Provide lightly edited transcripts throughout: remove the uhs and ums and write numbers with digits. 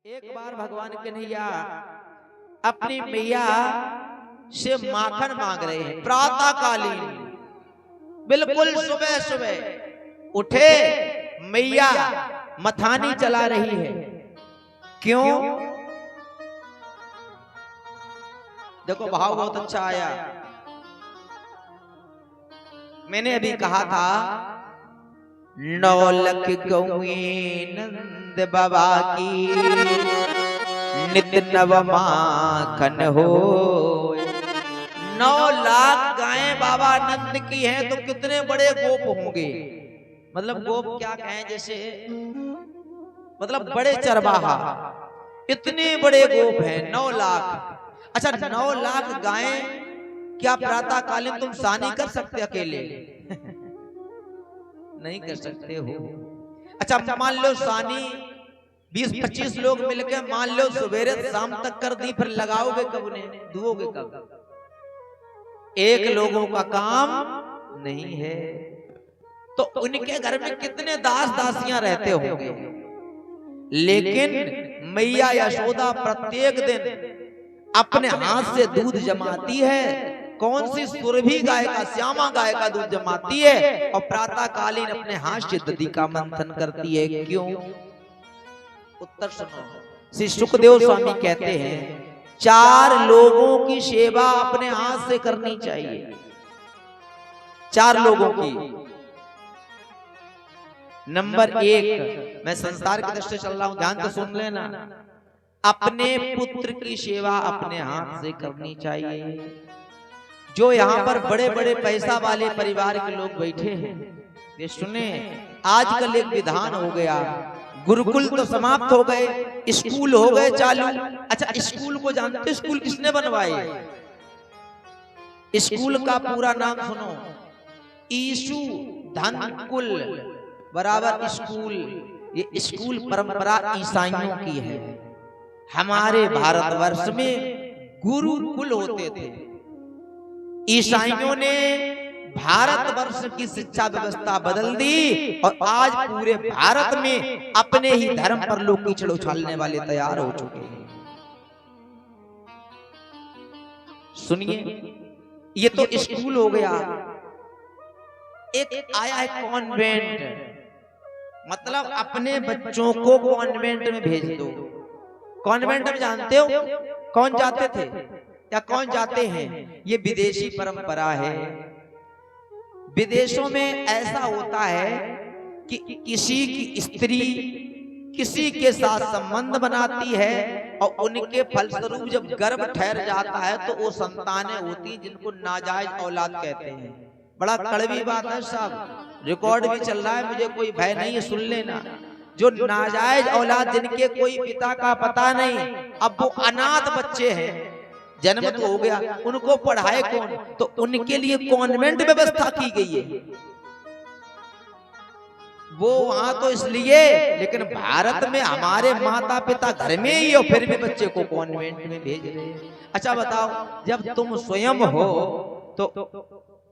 एक बार भगवान कन्हैया अपनी मैया से माखन मांग रहे हैं। प्रातः कालीन बिल्कुल सुबह सुबह उठे, मैया मथानी चला रही है। क्यों? देखो भाव बहुत अच्छा आया। मैंने अभी कहा था नौलख गौएं नंद बाबा की नित नव माखन हो। 9 लाख गायें बाबा नंद की हैं तो कितने बड़े गोप होंगे। मतलब गोप क्या कहें, जैसे मतलब बड़े चरवाहा, इतने बड़े गोप हैं 9 लाख। अच्छा 9 लाख गायें क्या प्रातः कालीन तुम सानी कर सकते अकेले? नहीं कर सकते हो। अच्छा मान लो सानी 20-25 लोग मिलकर मान लो सवेरे शाम तक कर दी, फिर लगाओगे कब उन्हें, धुओगे कब? एक लोगों का काम नहीं है। तो उनके घर में कितने दास दासियां रहते होंगे। लेकिन मैया यशोदा प्रत्येक दिन अपने हाथ से दूध जमाती है। कौन सी सुरभि गाय का, श्यामा गाय का दूध जमाती है और प्रातः कालीन अपने हाथ से दधी का मंथन करती है। क्यों? उत्तर सुनो। श्री सुखदेव स्वामी कहते हैं 4 लोगों की सेवा अपने हाथ से करनी चाहिए। 4 लोगों की। नंबर 1, मैं संसार की दृष्टि चल रहा हूं, ध्यान से सुन लेना। अपने पुत्र की सेवा अपने हाथ से करनी चाहिए। जो यहाँ पर बड़े बड़े पैसा वाले परिवार के लोग बैठे हैं, ये सुने, आजकल एक विधान हो गया, गुरुकुल तो समाप्त हो गए, स्कूल हो गए चालू। अच्छा स्कूल को जानते, स्कूल किसने बनवाए? स्कूल का पूरा नाम सुनो, ईशु धनकुल बराबर स्कूल। ये स्कूल परंपरा ईसाइयों की है। हमारे भारतवर्ष में गुरुकुल होते थे। ईसाइयों ने भारतवर्ष की शिक्षा व्यवस्था बदल दी और आज पूरे भारत में अपने ही धर्म पर लोग कीचड़ उछालने वाले तैयार हो चुके हैं। सुनिए, ये तो स्कूल हो गया। एक आया है कॉन्वेंट, मतलब अपने बच्चों को कॉन्वेंट में भेज दो। कॉन्वेंट में जानते हो कौन जाते थे या कौन जाते हैं? ये विदेशी परंपरा है। विदेशों में ऐसा होता है कि किसी की स्त्री किसी के साथ संबंध बनाती है और उनके फलस्वरूप जब गर्भ ठहर जाता है तो वो संतानें होती जिनको नाजायज औलाद कहते हैं। बड़ा कड़वी बात है साहब, रिकॉर्ड भी चल रहा है, मुझे कोई भय नहीं है, सुन लेना। जो नाजायज औलाद जिनके कोई पिता का पता नहीं, अब वो अनाथ बच्चे हैं, जन्म तो हो गया, उनको पढ़ाए कौन? तो उनके लिए कॉन्वेंट व्यवस्था की गई है। वो वहां तो इसलिए, लेकिन भारत में हमारे माता पिता घर में ही और फिर भी बच्चे को कॉन्वेंट में भेज रहे हैं। अच्छा बताओ, जब तुम स्वयं हो तो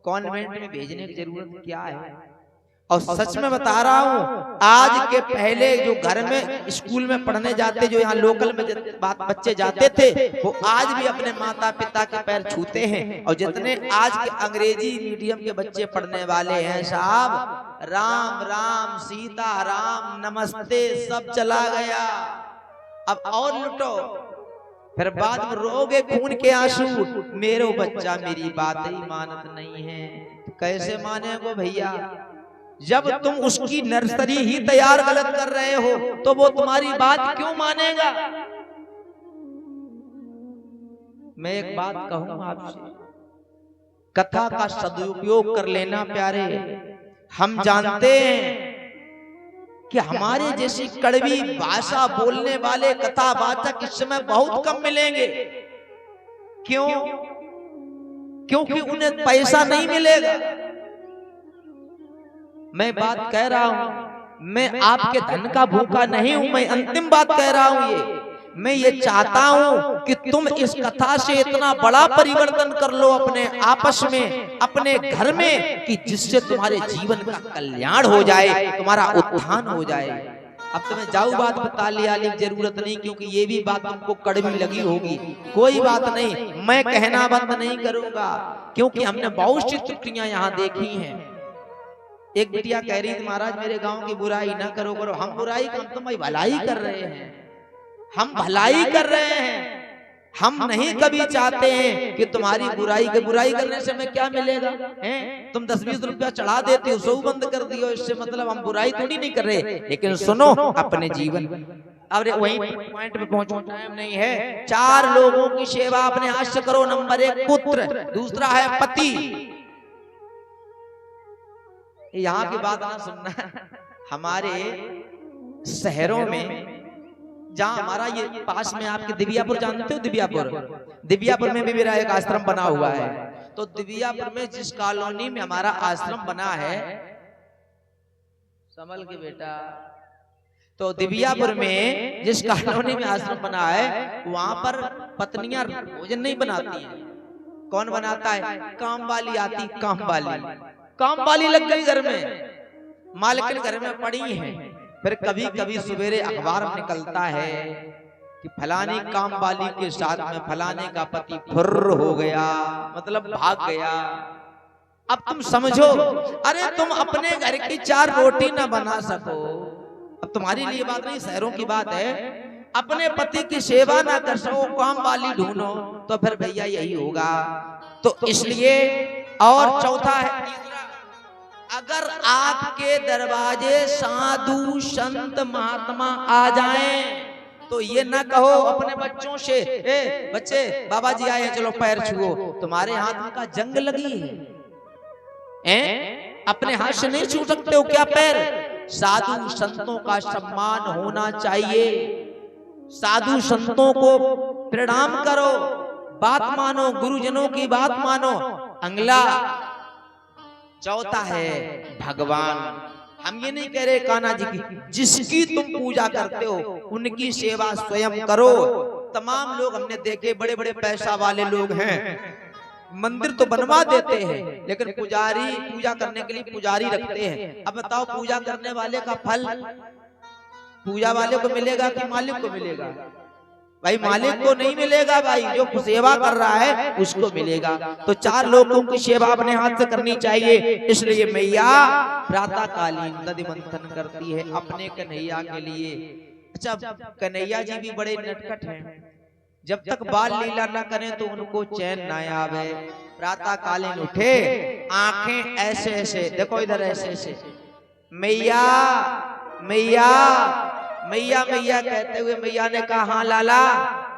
कॉन्वेंट में भेजने की जरूरत क्या है? और सच में बता रहा हूँ, आज के पहले जो घर में स्कूल में पढ़ने जाते, जो यहाँ लोकल में बच्चे जाते थे, वो आज भी अपने माता पिता के पैर छूते हैं। और जितने आज के अंग्रेजी मीडियम के बच्चे पढ़ने वाले हैं साहब, राम राम सीता राम नमस्ते सब चला गया। अब और लुटो, फिर बाद में रोगे खून के आंसू, मेरो बच्चा मेरी बात ही मानत नहीं है। तो कैसे मानेगो भैया? जब तुम उसकी नर्सरी ही तैयार गलत कर रहे हो तो वो तुम्हारी बात क्यों मानेगा? मैं एक बात कहूं आपसे, कथा का सदुपयोग कर लेना प्यारे। हम जानते हैं कि हमारे जैसी कड़वी भाषा बोलने वाले कथावाचक इस समय बहुत कम मिलेंगे। क्यों? क्योंकि उन्हें पैसा नहीं मिलेगा। मैं बात कह रहा हूं, मैं आपके धन का भूखा नहीं हूं, मैं अंतिम बात कह रहा हूं। मैं ये चाहता हूं कि तुम इस कथा से इतना बड़ा परिवर्तन कर लो अपने आपस में, अपने घर में, कि जिससे तुम्हारे जीवन का कल्याण हो जाए, तुम्हारा उत्थान हो जाए। अब तो मैं जाऊँ बात बता लिया जरूरत नहीं, क्योंकि ये भी बात तुमको कड़वी लगी होगी। कोई बात नहीं, मैं कहना बंद नहीं करूंगा, क्योंकि हमने बहुत सी त्रुटियां यहाँ देखी हैं। एक बिटिया कह रही थी, महाराज मेरे गांव की बुराई ना करो करो। हम बुराई हम तुम्हारी भलाई कर रहे हैं, हम भलाई कर रहे हैं। हम नहीं कभी चाहते हैं कि तुम्हारी बुराई करने से हमें क्या मिलेगा। हैं तुम 10-20 रुपया चढ़ा देते हो, सो बंद कर दियो, इससे मतलब हम बुराई थोड़ी नहीं कर रहे। लेकिन सुनो अपने जीवन, अब वही पॉइंट पे पहुंचो, टाइम नहीं है। 4 लोगों की सेवा अपने हाथ से करो। नंबर 1 पुत्र, दूसरा है पति। यहाँ की बात ना सुनना, हमारे शहरों में जहाँ हमारा ये पास में आपके दिव्यापुर जानते हो, दिव्यापुर में भी मेरा एक आश्रम बना हुआ है। तो दिव्यापुर में जिस कॉलोनी में हमारा आश्रम बना है, संभल के बेटा, तो दिव्यापुर में जिस कॉलोनी में आश्रम बना है, वहां पर पत्नियां भोजन नहीं बनाती हैं। कौन बनाता है? काम वाली आती, काम वाली लग गई घर में, मालकिन घर में पड़ी है। फिर कभी कभी सवेरे अखबार में निकलता है कि फलानी काम वाली के साथ में फलाने का पति फुर्र हो गया, मतलब भाग गया। अब तुम समझो, अरे तुम अपने घर की 4 रोटी ना बना सको, अब तुम्हारी लिए बात नहीं, शहरों की बात है, अपने पति की सेवा ना कर सको, काम वाली ढूंढो, तो फिर भैया यही होगा। तो इसलिए, और चौथा है, अगर आपके दरवाजे साधु संत महात्मा आ जाएं, तो ये ना कहो अपने बच्चों से, ए बच्चे बाबा जी आए हैं चलो पैर छुओ। तुम्हारे हाथ का जंग लगी है, अपने हाथ से नहीं छू सकते हो क्या पैर? साधु संतों का सम्मान होना चाहिए, साधु संतों को प्रणाम करो, बात मानो, गुरुजनों की बात मानो। अगला चौथा है भगवान। हम ये नहीं कह रहे कान्हा जी की, जिसकी तुम पूजा करते हो उनकी सेवा स्वयं करो। तमाम लोग हमने देखे, बड़े बड़े पैसा वाले लोग हैं, मंदिर तो बनवा देते हैं, लेकिन पुजारी, पूजा करने के लिए पुजारी रखते हैं। अब बताओ, पूजा करने वाले का फल पूजा वाले को मिलेगा कि मालिक को मिलेगा? भाई मालिक को नहीं मिलेगा भाई, जो सेवा कर रहा है उसको मिलेगा। तो 4 लोगों की सेवा अपने हाथ से करनी चाहिए। इसलिए मैया प्रातः कालीन नदी मंथन करती है अपने कन्हैया के लिए। अच्छा, कन्हैया जी भी बड़े नटखट हैं, जब तक बाल लीला न करें तो उनको चैन ना आवे। प्रातः कालीन उठे, आंखें ऐसे ऐसे, देखो इधर ऐसे ऐसे, मैया मैया मैया मैया कहते हुए मैया ने कहा, हाँ लाला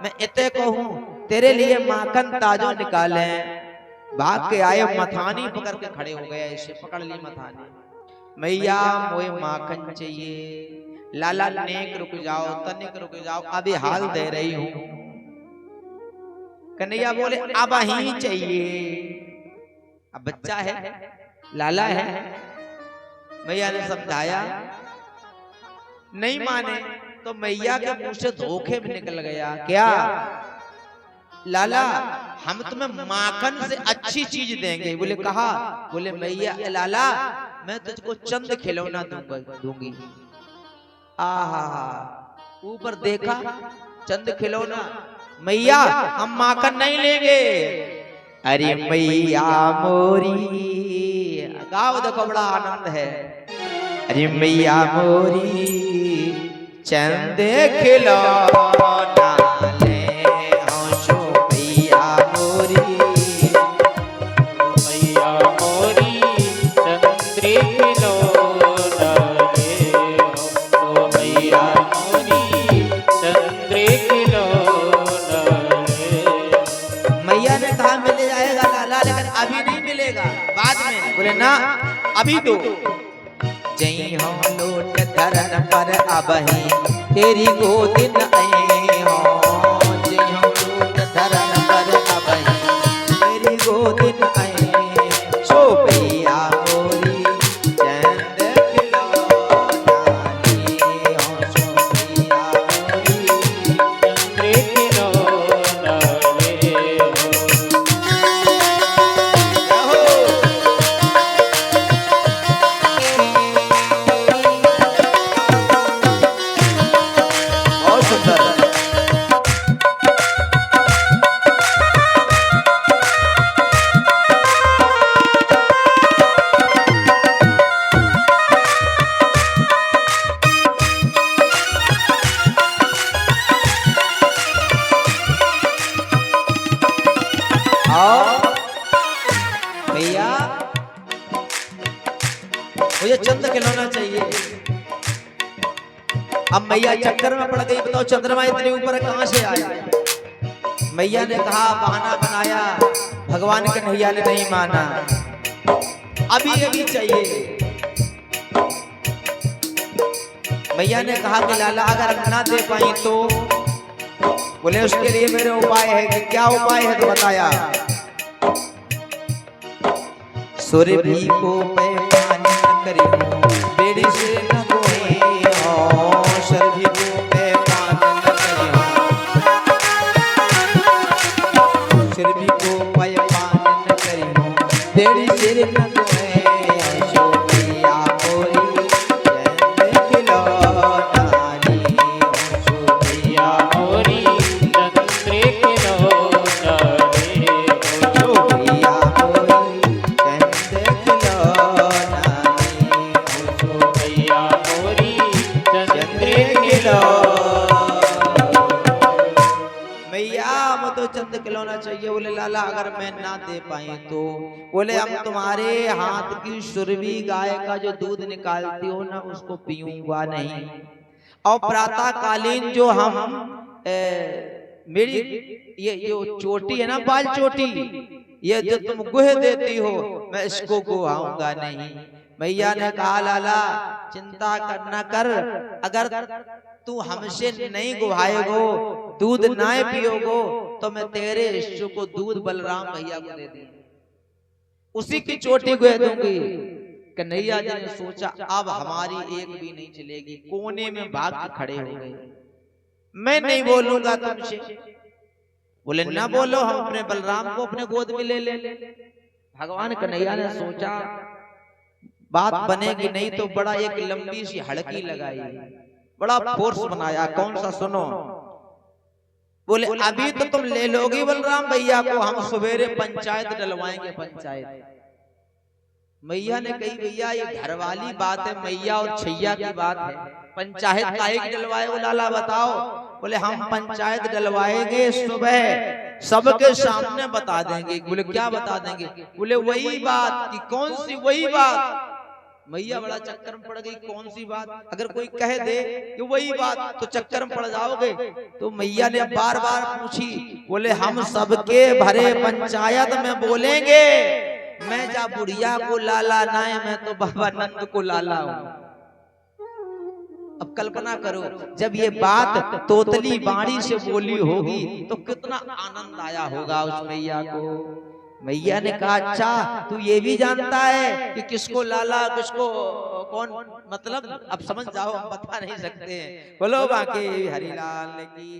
मैं इतने को हूँ, तेरे लिए माखन ताजो निकाले। भाग के आए, मथानी पकड़ के खड़े हो गए, ऐसे पकड़ ली मथानी। मैया मोए माखन चाहिए। लाला नेक रुक जाओ, तनिक रुक जाओ, अभी हाल दे रही हूँ। कन्हैया बोले अब ही चाहिए। अब बच्चा है, लाला है। मैया ने समझाया, नहीं माने तो मैया के मुंह से धोखे में निकल गया, क्या लाला हम तुम्हें माखन से अच्छी चीज देंगे। बोले कहा? बोले मैया लाला मैं तुझको चंद खिलौना दूंगी। आहा, ऊपर देखा चंद खिलौना। मैया हम माखन नहीं लेंगे। अरे मैया मोरी, गाओ देखो बड़ा आनंद है। अरे मैया मोरी चंद खिलौना ले हंसो, मैया मोरी, मैया मोरी चंद्र खिलौना ले हंसो, मैया मोरी चंद्र खिलौना ले। मैया ने कहा मिल जाएगा लाला, लेकिन अभी नहीं मिलेगा, बाद में। बोले ना अभी दो। जई हम लोट धरन पर अबही तेरी गोदिन आई हो। जई हम लोट धरन पर अबही तेरी गोदिन आई, सो भैया मोरी चंद खिलौना ले हंसो, भैया मोरी चंद्र खिलौना ले अब मैया चक्कर में पड़ गई, बताओ चंद्रमा इतने ऊपर कहां से आया। मैया ने कहा, बहाना बनाया, भगवान कन्हैया ने नहीं माना, अभी अभी चाहिए। मैया ने कहा कि लाला अगर ना दे पाई तो, बोले उसके लिए मेरे उपाय है। कि क्या उपाय है तो बताया, सुरभि को पैमान न करियो, बेड़ी से न गोए, सुरभि को पैमान न करियो, सुरभि को पैमान न करियो, बेड़ी से न गोए, सोनिया मोरी चंद खिलौनानी, सोनिया मोरी चंद्र खिलौनानी, सोनिया मोरी चंद खिलौनानी, सोनिया मोरी चंद्र मैया मुझे चंद खिलौना चाहिए। बोले लाला अगर मैं ना दे पाई तो, बोले हम तुम्हारे हाथ की सुरभि गाय का जो दूध निकालती हो ना उसको पीऊंगा नहीं, और प्रातः कालीन जो हम मेरी ये जो चोटी है ना, बाल चोटी, ये जो तुम गुह देती हो मैं इसको गुहाऊंगा नहीं। मैया ने कहा लाला चिंता करना कर, अगर तू हमसे नहीं गुहाएगो, दूध ना पियोगो, तो मैं तेरे शिष्य को दूध बलराम भैया को दे दूंगी, उसी की चोटी गुह दूंगी। कन्हैया जी ने सोचा अब हमारी एक भी नहीं चलेगी, कोने में भाग के खड़े हो गए। मैं नहीं बोलूंगा तुमसे। बोले ना बोलो, हम अपने बलराम को अपने गोद में ले ले। भगवान कन्हैया ने सोचा बात बनेगी नहीं तो बड़ा एक लंबी सी हड़की लगाई, बड़ा फोर्स बनाया। कौन सा सुनो, बोले अभी तो तुम ले लोगी बलराम भैया को, हम सवेरे पंचायत डलवाएंगे पंचायत। मैया ने कही भैया ये घर वाली बात है, मैया और छैया की बात है, पंचायत का एक डलवाए। वो लाला बताओ, बोले हम पंचायत डलवाएंगे सुबह, सबके सामने बता देंगे। बोले क्या बता देंगे? बोले वही बात। कि कौन सी वही बात? मैया बड़ा चक्कर में पड़ गई, कौन सी बात? अगर कोई कह दे कि वही बात तो चक्कर में पड़ जाओगे। तो मैया ने बार बार पूछी, बोले हम सबके भरे पंचायत में बोलेंगे, मैं जा बुढ़िया को लाला ना है, मैं तो बाबा नंद को लाला हूं। अब कल्पना करो जब ये बात तोतली बाणी से बोली होगी तो कितना आनंद आया होगा उस मैया को। मैया ने कहा अच्छा तू ये भी जानता है कि किसको लाला किसको कौन, मतलब अब समझ जाओ, हम बता नहीं सकते हैं। बोलो बाकी हरिलाल की।